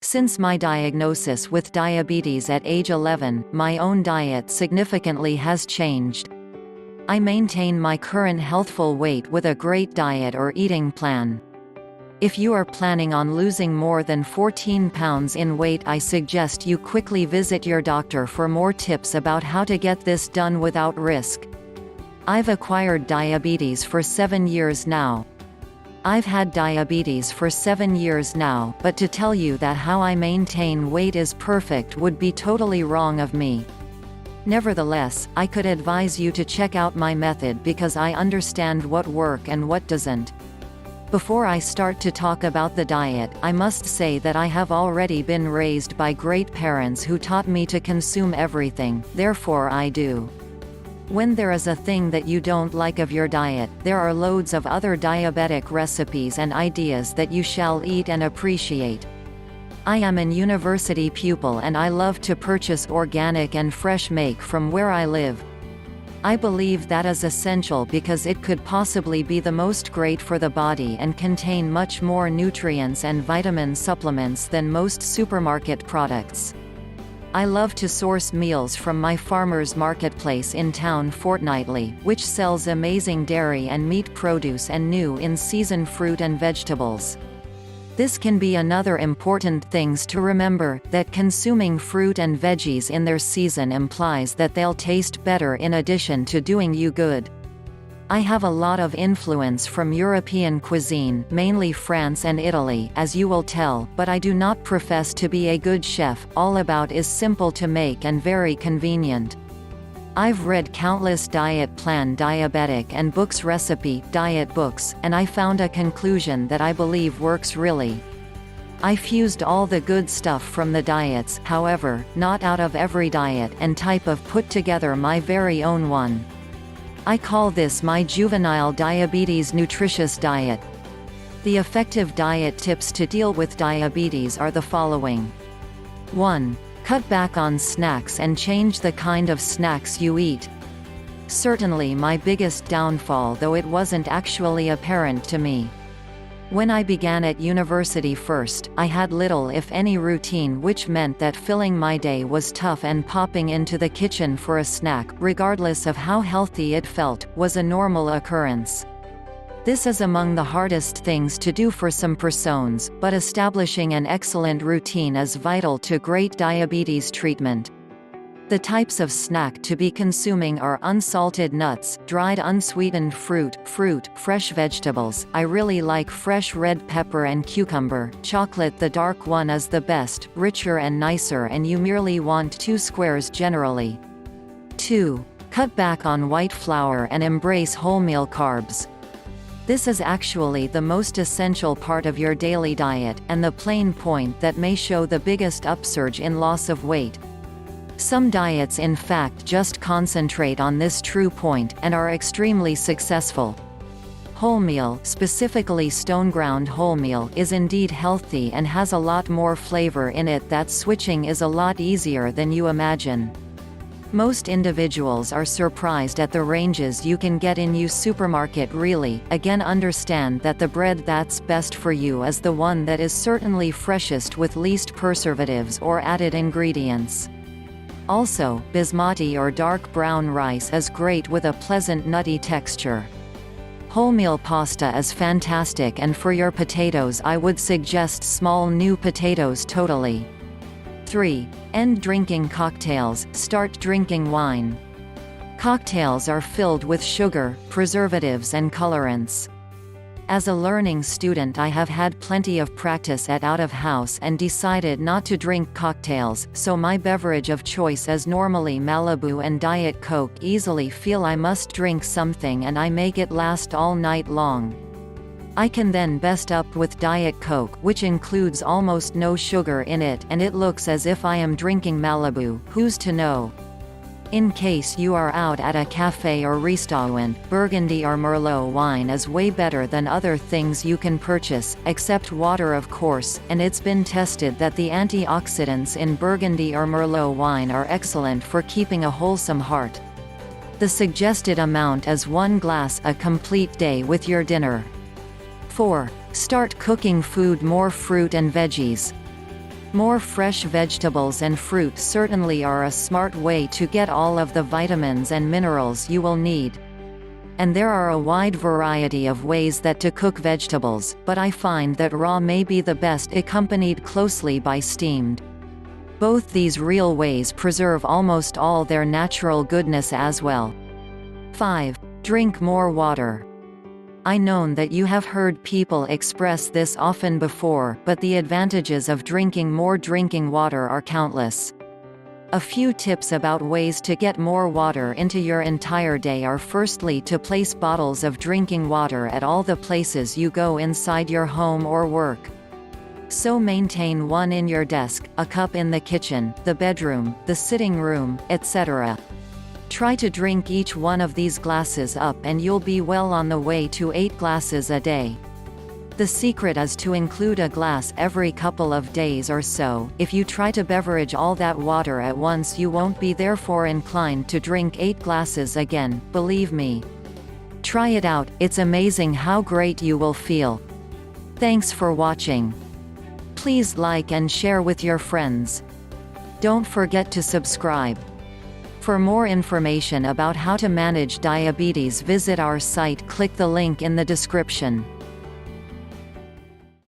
Since my diagnosis with diabetes at age 11, my own diet significantly has changed. I maintain my current healthful weight with a great diet or eating plan. If you are planning on losing more than 14 pounds in weight, I suggest you quickly visit your doctor for more tips about how to get this done without risk. I've acquired diabetes for 7 years now. I've had diabetes for 7 years now, but to tell you that how I maintain weight is perfect would be totally wrong of me. Nevertheless, I could advise you to check out my method because I understand what works and what doesn't. Before I start to talk about the diet, I must say that I have already been raised by great parents who taught me to consume everything, therefore I do. When there is a thing that you don't like of your diet, there are loads of other diabetic recipes and ideas that you shall eat and appreciate. I am an university pupil and I love to purchase organic and fresh make from where I live. I believe that is essential because it could possibly be the most great for the body and contain much more nutrients and vitamin supplements than most supermarket products. I love to source meals from my farmer's marketplace in town fortnightly, which sells amazing dairy and meat produce and new in-season fruit and vegetables. This can be another important things to remember, that consuming fruit and veggies in their season implies that they'll taste better in addition to doing you good. I have a lot of influence from European cuisine, mainly France and Italy, as you will tell, but I do not profess to be a good chef. All about is simple to make and very convenient. I've read countless diet plan diabetic and books recipe diet books, and I found a conclusion that I believe works really. I fused all the good stuff from the diets, however, not out of every diet and type of put together my very own one. I call this my Juvenile Diabetes Nutritious Diet. The effective diet tips to deal with diabetes are the following. 1. Cut back on snacks and change the kind of snacks you eat. Certainly my biggest downfall, though it wasn't actually apparent to me. When I began at university first, I had little if any routine, which meant that filling my day was tough and popping into the kitchen for a snack, regardless of how healthy it felt, was a normal occurrence. This is among the hardest things to do for some personas, but establishing an excellent routine is vital to great diabetes treatment. The types of snack to be consuming are unsalted nuts, dried unsweetened fruit, fresh vegetables. I really like fresh red pepper and cucumber. Chocolate, the dark one, is the best, richer and nicer, and you merely want 2 squares generally. 2. Cut back on white flour and embrace wholemeal carbs. This is actually the most essential part of your daily diet, and the plain point that may show the biggest upsurge in loss of weight. Some diets in fact just concentrate on this true point, and are extremely successful. Wholemeal, specifically stone-ground wholemeal, is indeed healthy and has a lot more flavor in it. That switching is a lot easier than you imagine. Most individuals are surprised at the ranges you can get in your supermarket. Really, again, understand that the bread that's best for you is the one that is certainly freshest with least preservatives or added ingredients. Also, basmati or dark brown rice is great with a pleasant nutty texture. Wholemeal pasta is fantastic, and for your potatoes I would suggest small new potatoes totally. 3. End drinking cocktails, start drinking wine. Cocktails are filled with sugar, preservatives and colorants. As a learning student, I have had plenty of practice at out of house and decided not to drink cocktails, so my beverage of choice is normally Malibu and Diet Coke. Easily feel I must drink something and I make it last all night long. I can then best up with Diet Coke, which includes almost no sugar in it, and it looks as if I am drinking Malibu. Who's to know? In case you are out at a cafe or restaurant, Burgundy or Merlot wine is way better than other things you can purchase, except water of course, and it's been tested that the antioxidants in Burgundy or Merlot wine are excellent for keeping a wholesome heart. The suggested amount is 1 glass a complete day with your dinner. 4. Start cooking food, more fruit and veggies. More fresh vegetables and fruit certainly are a smart way to get all of the vitamins and minerals you will need. And there are a wide variety of ways that to cook vegetables, but I find that raw may be the best, accompanied closely by steamed. Both these real ways preserve almost all their natural goodness as well. 5. Drink more water. I know that you have heard people express this often before, but the advantages of drinking more drinking water are countless. A few tips about ways to get more water into your entire day are: firstly, to place bottles of drinking water at all the places you go inside your home or work. So maintain one in your desk, a cup in the kitchen, the bedroom, the sitting room, etc. Try to drink each one of these glasses up and you'll be well on the way to 8 glasses a day. The secret is to include a glass every couple of days or so. If you try to beverage all that water at once, you won't be therefore inclined to drink 8 glasses again, believe me. Try it out, it's amazing how great you will feel. Thanks for watching. Please like and share with your friends. Don't forget to subscribe. For more information about how to manage diabetes, visit our site, click the link in the description.